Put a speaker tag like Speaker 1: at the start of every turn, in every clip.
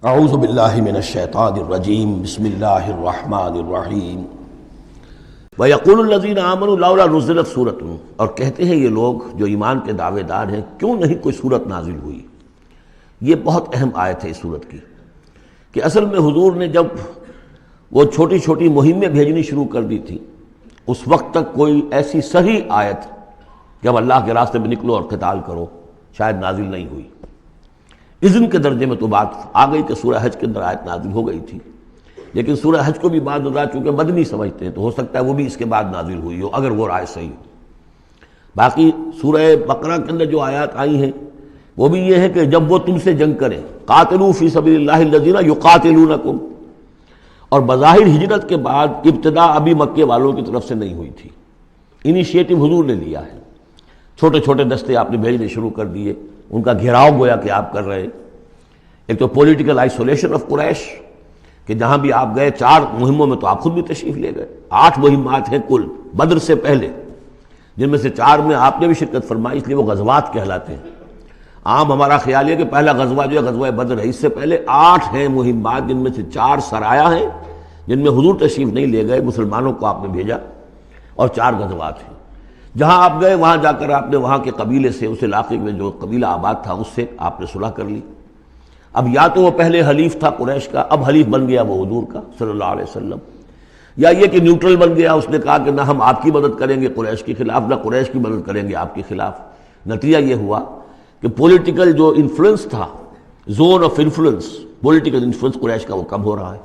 Speaker 1: اعوذ باللہ من الشیطان الرجیم بسم اللہ الرحمن الرحیم وَيَقُولُ الَّذِينَ آمَنُوا لَوْلَا نُزِّلَتْ سُورَةٌ، اور کہتے ہیں یہ لوگ جو ایمان کے دعوے دار ہیں کیوں نہیں کوئی سورت نازل ہوئی۔ یہ بہت اہم آیت ہے اس سورت کی کہ اصل میں حضور نے جب وہ چھوٹی چھوٹی مہمیں بھیجنی شروع کر دی تھی اس وقت تک کوئی ایسی صحیح آیت کہ اب اللہ کے راستے میں نکلو اور قتال کرو شاید نازل نہیں ہوئی۔ اذن کے درجے میں تو بات آ گئی کہ سورہ حج کے اندر آیت نازل ہو گئی تھی، لیکن سورہ حج کو بھی بعض حضرات چونکہ مدنی سمجھتے ہیں تو ہو سکتا ہے وہ بھی اس کے بعد نازل ہوئی ہو اگر وہ رائے صحیح ہو۔ باقی سورہ بقرہ کے اندر جو آیات آئی ہیں وہ بھی یہ ہے کہ جب وہ تم سے جنگ کریں، قاتلوا فی سبیل اللہ الذین یقاتلونکم، اور بظاہر ہجرت کے بعد ابتدا ابھی مکے والوں کی طرف سے نہیں ہوئی تھی، انیشیٹو حضور نے لیا ہے، چھوٹے چھوٹے دستے آپ نے بھیجنے شروع کر دیے، ان کا گھیراؤ گویا کہ آپ کر رہے ہیں۔ ایک تو پولیٹیکل آئسولیشن آف قریش کہ جہاں بھی آپ گئے 4 مہموں میں تو آپ خود بھی تشریف لے گئے، 8 مہمات ہیں کل بدر سے پہلے، جن میں سے 4 میں آپ نے بھی شرکت فرمائی، اس لیے وہ غزوات کہلاتے ہیں۔ عام ہمارا خیال ہے کہ پہلا غزوہ جو ہے غزوہ بدر ہے، اس سے پہلے 8 ہیں مہمات، جن میں سے 4 سرایا ہیں جن میں حضور تشریف نہیں لے گئے، مسلمانوں کو آپ نے بھیجا، اور 4 غزوات ہیں۔ جہاں آپ گئے وہاں جا کر آپ نے وہاں کے قبیلے سے، اس علاقے میں جو قبیلہ آباد تھا اس سے آپ نے صلح کر لی۔ اب یا تو وہ پہلے حلیف تھا قریش کا، اب حلیف بن گیا وہ حضور کا صلی اللہ علیہ وسلم، یا یہ کہ نیوٹرل بن گیا، اس نے کہا کہ نہ ہم آپ کی مدد کریں گے قریش کے خلاف، نہ قریش کی مدد کریں گے آپ کے خلاف۔ نتیجہ یہ ہوا کہ پولیٹیکل جو انفلوئنس تھا، zone of influence, political influence Quraysh کا وہ کم ہو رہا ہے۔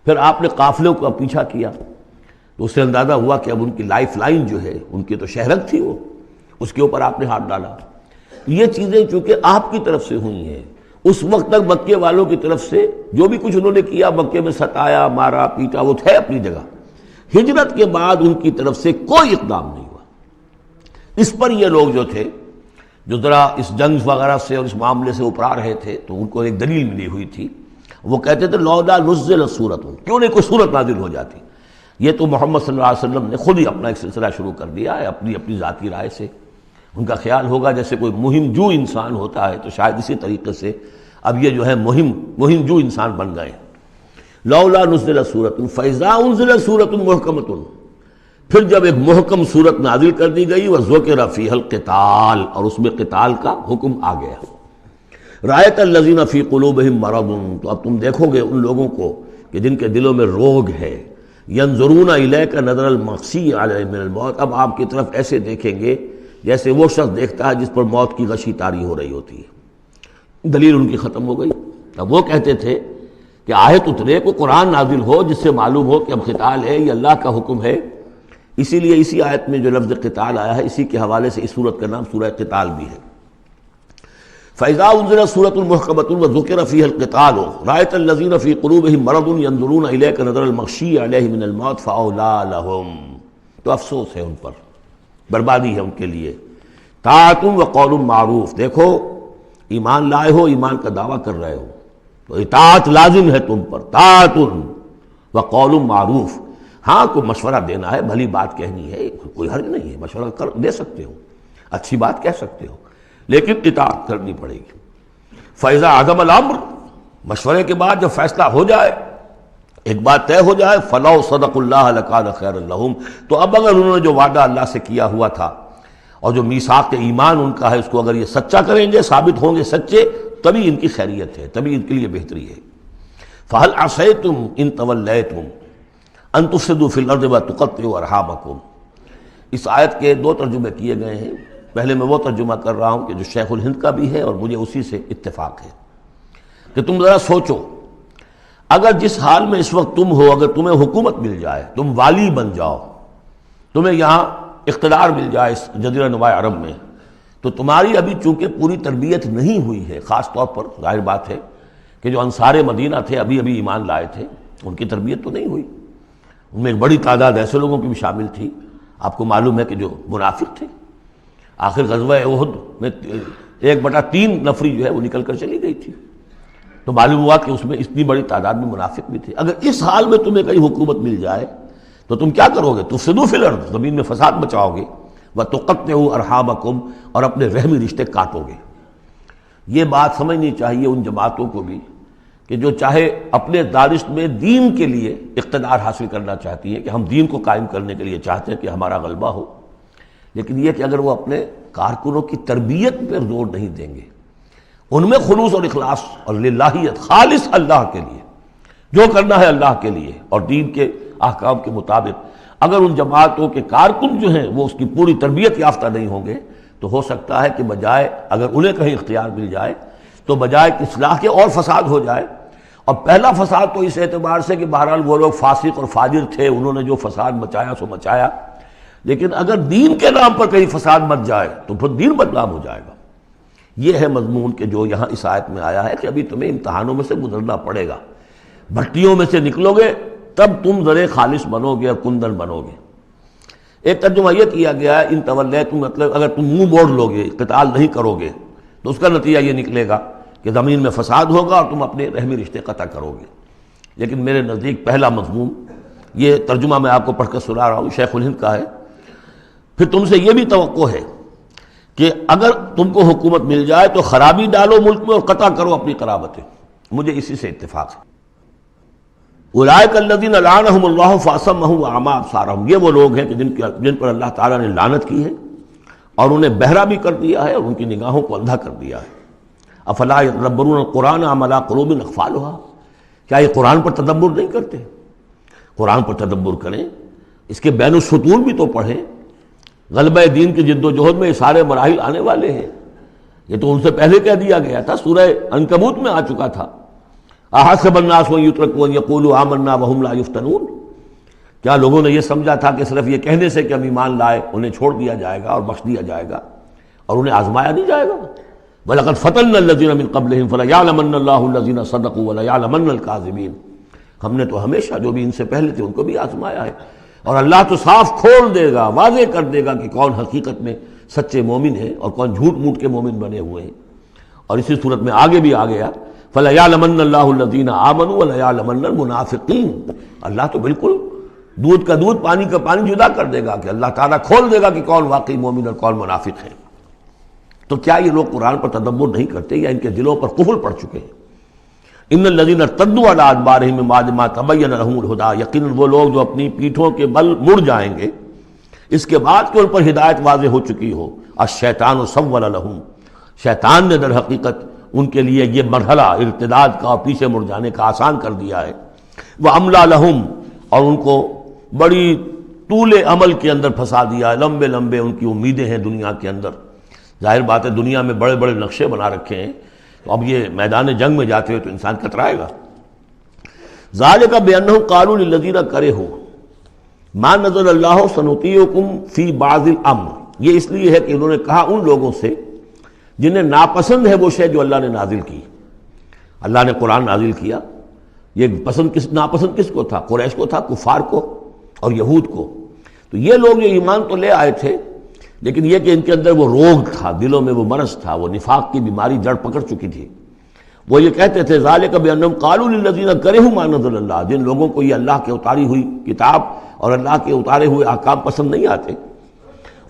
Speaker 1: پھر آپ نے قافلوں کا پیچھا کیا تو اس سے اندازہ ہوا کہ اب ان کی لائف لائن جو ہے، ان کی تو شہرت تھی وہ، اس کے اوپر آپ نے ہاتھ ڈالا۔ یہ چیزیں چونکہ آپ کی طرف سے ہوئی ہیں، اس وقت تک مکے والوں کی طرف سے جو بھی کچھ انہوں نے کیا، مکے میں ستایا مارا پیٹا، وہ تھے اپنی جگہ۔ ہجرت کے بعد ان کی طرف سے کوئی اقدام نہیں ہوا۔ اس پر یہ لوگ جو تھے، جو ذرا اس جنگ وغیرہ سے اور اس معاملے سے ابھر رہے تھے، تو ان کو ایک دلیل ملی ہوئی تھی، وہ کہتے تھے لولا نزلت سورۃ، کیوں نہیں کوئی سورت نازل ہو جاتی۔ یہ تو محمد صلی اللہ علیہ وسلم نے خود ہی اپنا ایک سلسلہ شروع کر دیا ہے اپنی ذاتی رائے سے۔ ان کا خیال ہوگا جیسے کوئی مہم جو انسان ہوتا ہے، تو شاید اسی طریقے سے اب یہ جو ہے مہم جو انسان بن گئے۔ لولا نزلت سورۃ فاذا انزلت سورۃ محکمۃ، پھر جب ایک محکم سورت نازل کر دی گئی، وذکر فیہا القتال، اور اس میں قتال کا حکم آ گیا۔ رأیت الذین فی قلوبہم مرض، تو اب تم دیکھو گے ان لوگوں کو کہ جن کے دلوں میں روگ ہے، ینظرون الیک نظر المغشی علیہ من الموت، اب آپ کی طرف ایسے دیکھیں گے جیسے وہ شخص دیکھتا ہے جس پر موت کی غشی طاری ہو رہی ہوتی ہے۔ دلیل ان کی ختم ہو گئی۔ اب وہ کہتے تھے کہ آیت اترے، کو قرآن نازل ہو جس سے معلوم ہو کہ اب قتال ہے، یہ اللہ کا حکم ہے۔ اسی لیے اسی آیت میں جو لفظ قتال آیا ہے، اسی کے حوالے سے اس سورت کا نام سورہ قتال بھی ہے۔ فَإِذَا أُنزِلَتْ سُورَةٌ مُحْكَمَةٌ وَذُكِرَ فِيهَا الْقِتَالُ رَأَيْتَ الَّذِينَ فِي قُلُوبِهِم مَرَضٌ يَنظُرُونَ إِلَيْكَ نَظَرَ الْمَغْشِيِّ عَلَيْهِ مِنَ الْمَوْتِ فَأَوْلَىٰ لَهُمْ، تو افسوس ہے ان پر، بربادی ہے ان کے لیے۔ طاعۃ وقول معروف، دیکھو ایمان لائے ہو، ایمان کا دعویٰ کر رہے ہو تو اطاعت لازم ہے تم پر، طاعۃ وقول معروف، ہاں کوئی مشورہ دینا ہے، بھلی بات کہنی ہے، کوئی حرج نہیں ہے، مشورہ دے سکتے ہو، اچھی بات کہہ سکتے ہو، لیکن اطاعت کرنی پڑے گی۔ فَإِذَا عَزَمَ الْأَمْرُ، مشورے کے بعد جب فیصلہ ہو جائے، ایک بات طے ہو جائے، فَلَوْ صَدَقُوا اللَّهَ لَكَانَ خَيْرًا لَهُمْ، تو اب اگر انہوں نے جو وعدہ اللہ سے کیا ہوا تھا اور جو میثاق ایمان ان کا ہے، اس کو اگر یہ سچا کریں گے، ثابت ہوں گے سچے، تبھی ان کی خیریت ہے، تبھی ان کے لیے بہتری ہے۔ فَهَلْ عَصَيْتُمْ إِن تَوَلَّيْتُمْ أَن تُفْسِدُوا فِي الْأَرْضِ وَتُقَطِّعُوا أَرْحَامَكُمْ، اس آیت کے 2 ترجمے کیے گئے ہیں۔ پہلے میں وہ ترجمہ کر رہا ہوں کہ جو شیخ الہند کا بھی ہے اور مجھے اسی سے اتفاق ہے، کہ تم ذرا سوچو، اگر جس حال میں اس وقت تم ہو، اگر تمہیں حکومت مل جائے، تم والی بن جاؤ، تمہیں یہاں اقتدار مل جائے اس جزیرہ نما عرب میں، تو تمہاری ابھی چونکہ پوری تربیت نہیں ہوئی ہے، خاص طور پر ظاہر بات ہے کہ جو انصار مدینہ تھے، ابھی ایمان لائے تھے، ان کی تربیت تو نہیں ہوئی، ان میں ایک بڑی تعداد ایسے لوگوں کی بھی شامل تھی، آپ کو معلوم ہے کہ جو منافق تھے۔ آخر غزوہ احد میں 1/3 نفری جو ہے وہ نکل کر چلی گئی تھی، تو معلوم ہوا کہ اس میں اتنی بڑی تعداد میں منافق بھی تھے۔ اگر اس حال میں تمہیں کہیں حکومت مل جائے تو تم کیا کرو گے؟ تفسدوا فی الارض، زمین میں فساد مچاؤ گے، وتقطعوا ارحامکم، اور اپنے رحمی رشتے کاٹو گے۔ یہ بات سمجھنی چاہیے ان جماعتوں کو بھی کہ جو چاہے اپنے دانش میں دین کے لیے اقتدار حاصل کرنا چاہتی ہیں کہ ہم دین کو قائم کرنے کے لیے چاہتے ہیں کہ ہمارا غلبہ ہو، لیکن یہ کہ اگر وہ اپنے کارکنوں کی تربیت پر زور نہیں دیں گے، ان میں خلوص اور اخلاص اور للہیت، خالص اللہ کے لیے جو کرنا ہے اللہ کے لیے اور دین کے احکام کے مطابق، اگر ان جماعتوں کے کارکن جو ہیں وہ اس کی پوری تربیت یافتہ نہیں ہوں گے تو ہو سکتا ہے کہ بجائے اگر انہیں کہیں اختیار مل جائے تو بجائے کہ اصلاح کے اور فساد ہو جائے۔ اور پہلا فساد تو اس اعتبار سے کہ بہرحال وہ لوگ فاسق اور فاجر تھے، انہوں نے جو فساد مچایا سو مچایا، لیکن اگر دین کے نام پر کہیں فساد مچ جائے تو پھر دین بدنام ہو جائے گا۔ یہ ہے مضمون کہ جو یہاں اس آیت میں آیا ہے کہ ابھی تمہیں امتحانوں میں سے گزرنا پڑے گا، بھٹیوں میں سے نکلو گے تب تم زرے خالص بنو گے اور کندن بنو گے۔ ایک ترجمہ یہ کیا گیا ہے ان تولیتم، مطلب اگر تم منہ موڑ لو گے، قتال نہیں کرو گے تو اس کا نتیجہ یہ نکلے گا کہ زمین میں فساد ہوگا اور تم اپنے رحمی رشتے قطع کرو گے۔ لیکن میرے نزدیک پہلا مضمون، یہ ترجمہ میں آپ کو پڑھ کر سنا رہا ہوں، شیخ الہند کا ہے، پھر تم سے یہ بھی توقع ہے کہ اگر تم کو حکومت مل جائے تو خرابی ڈالو ملک میں اور قطع کرو اپنی قرابتیں۔ مجھے اسی سے اتفاق ہے۔ اولئک الذین لعنہم اللہ فاصمہم واعمی ابصارہم، یہ وہ لوگ ہیں کہ جن پر اللہ تعالیٰ نے لعنت کی ہے اور انہیں بہرا بھی کر دیا ہے اور ان کی نگاہوں کو اندھا کر دیا ہے۔ افلا یتدبرون القرآن ام علی قلوب اقفالها، کیا یہ قرآن پر تدبر نہیں کرتے؟ قرآن پر تدبر کریں، اس کے بین السطور بھی تو پڑھیں۔ غلبہ دین کی جد و جہد میں یہ سارے مراحل آنے والے ہیں، یہ تو ان سے پہلے کہہ دیا گیا تھا، سورہ عنکبوت میں آ چکا تھا۔ احسب الناس ان یترکوا ان یقولوا آمنا وهم لا یفتنون، کیا لوگوں نے یہ سمجھا تھا کہ صرف یہ کہنے سے کہ ہم ایمان لائے انہیں چھوڑ دیا جائے گا اور بخش دیا جائے گا اور انہیں آزمایا نہیں جائے گا؟ وَلَقَدْ فَتَنَّا الَّذِينَ مِن قَبْلِهِمْ فَلَيَعْلَمَنَّ اللَّهُ الَّذِينَ صَدَقُوا وَلَيَعْلَمَنَّ الْكَاذِبِينَ، ہم نے تو ہمیشہ جو بھی ان سے پہلے تھے ان کو بھی آزمایا ہے، اور اللہ تو صاف کھول دے گا، واضح کر دے گا کہ کون حقیقت میں سچے مومن ہیں اور کون جھوٹ موٹ کے مومن بنے ہوئے ہیں۔ اور اسی صورت میں آگے بھی آ گیا فَلَيَعْلَمَنَّ اللَّهُ الَّذِينَ آمَنُوا وَلَيَعْلَمَنَّ الْمُنَافِقِينَ، اللہ تو بالکل دودھ کا دودھ پانی کا پانی جدا کر دے گا کہ اللہ تعالیٰ کھول دے گا کہ کون واقعی مومن اور کون منافق ہے۔ تو کیا یہ لوگ قرآن پر تدبر نہیں کرتے یا ان کے دلوں پر قفل پڑ چکے ہیں؟ ان الذین ارتدوا علی ادبارہم من بعد ما تبین لہم الہدی، یقیناً وہ لوگ جو اپنی پیٹھوں کے بل مڑ جائیں گے اس کے بعد کہ ان پر ہدایت واضح ہو چکی ہو۔ الشیطان سول لہم، شیطان نے در حقیقت ان کے لیے یہ مرحلہ ارتداد کا اور پیچھے مڑ جانے کا آسان کر دیا ہے۔ واملی لہم، اور ان کو بڑی طول عمل کے اندر پھنسا دیا ہے، لمبے لمبے ان کی امیدیں ہیں دنیا کے اندر۔ ظاہر بات ہے دنیا میں بڑے بڑے نقشے بنا رکھے ہیں، تو اب یہ میدان جنگ میں جاتے ہوئے تو انسان کترائے گا۔ ذالک بانہم قالوا للذین کرہوا ما نزل اللہ سنطیعکم فی بعض الامر، یہ اس لیے ہے کہ انہوں نے کہا ان لوگوں سے جنہیں ناپسند ہے وہ شے جو اللہ نے نازل کی۔ اللہ نے قرآن نازل کیا، یہ ناپسند کس کو تھا؟ قریش کو تھا، کفار کو اور یہود کو۔ تو یہ لوگ جو ایمان تو لے آئے تھے لیکن یہ کہ ان کے اندر وہ روگ تھا، دلوں میں وہ مرض تھا، وہ نفاق کی بیماری جڑ پکڑ چکی تھی۔ وہ یہ کہتے تھے ذالک بانہم قالوا للذین کرہوا ما نزل اللہ، جن لوگوں کو یہ اللہ کے اتاری ہوئی کتاب اور اللہ کے اتارے ہوئے احکام پسند نہیں آتے،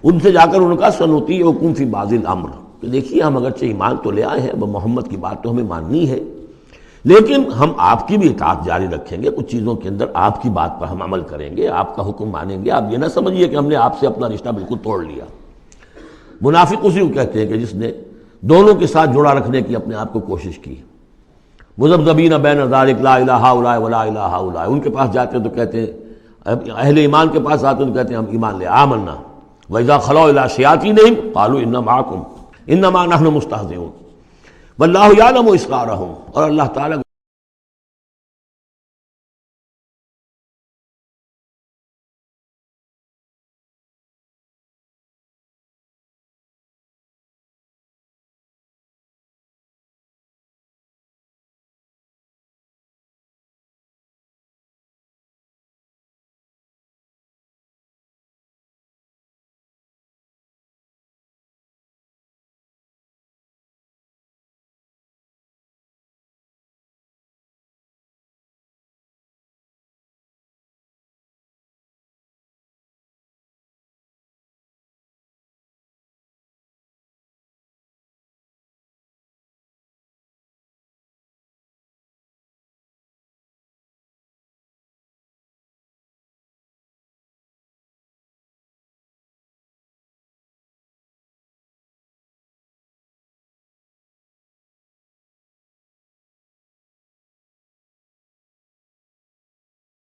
Speaker 1: ان سے جا کر ان کا سنطیعکم فی بعض الامر، تو دیکھیے ہم اگرچہ ایمان تو لے آئے ہیں، محمد کی بات تو ہمیں ماننی ہے، لیکن ہم آپ کی بھی اطاعت جاری رکھیں گے، کچھ چیزوں کے اندر آپ کی بات پر ہم عمل کریں گے، آپ کا حکم مانیں گے۔ آپ یہ نہ سمجھیے کہ ہم نے آپ سے اپنا رشتہ بالکل توڑ لیا۔ منافق اسی کو کہتے ہیں کہ جس نے دونوں کے ساتھ جوڑا رکھنے کی اپنے آپ کو کوشش کی۔ مذبذبین بین ذلک لا الہ الا ولا الہ الا، ان کے پاس جاتے ہیں تو کہتے ہیں، اہل ایمان کے پاس آتے ہیں تو کہتے ہیں ہم ایمان لے آمنا، وَإِذَا خَلَوْا إِلَىٰ شَيَاطِينِهِمْ قَالُوا إِنَّا مَعَكُمْ إِنَّمَا نَحْنُ مُسْتَهْزِئُونَ وَاللَّهُ يَعْلَمُ إِسْرَارَهُمْ، اور اللہ تعالیٰ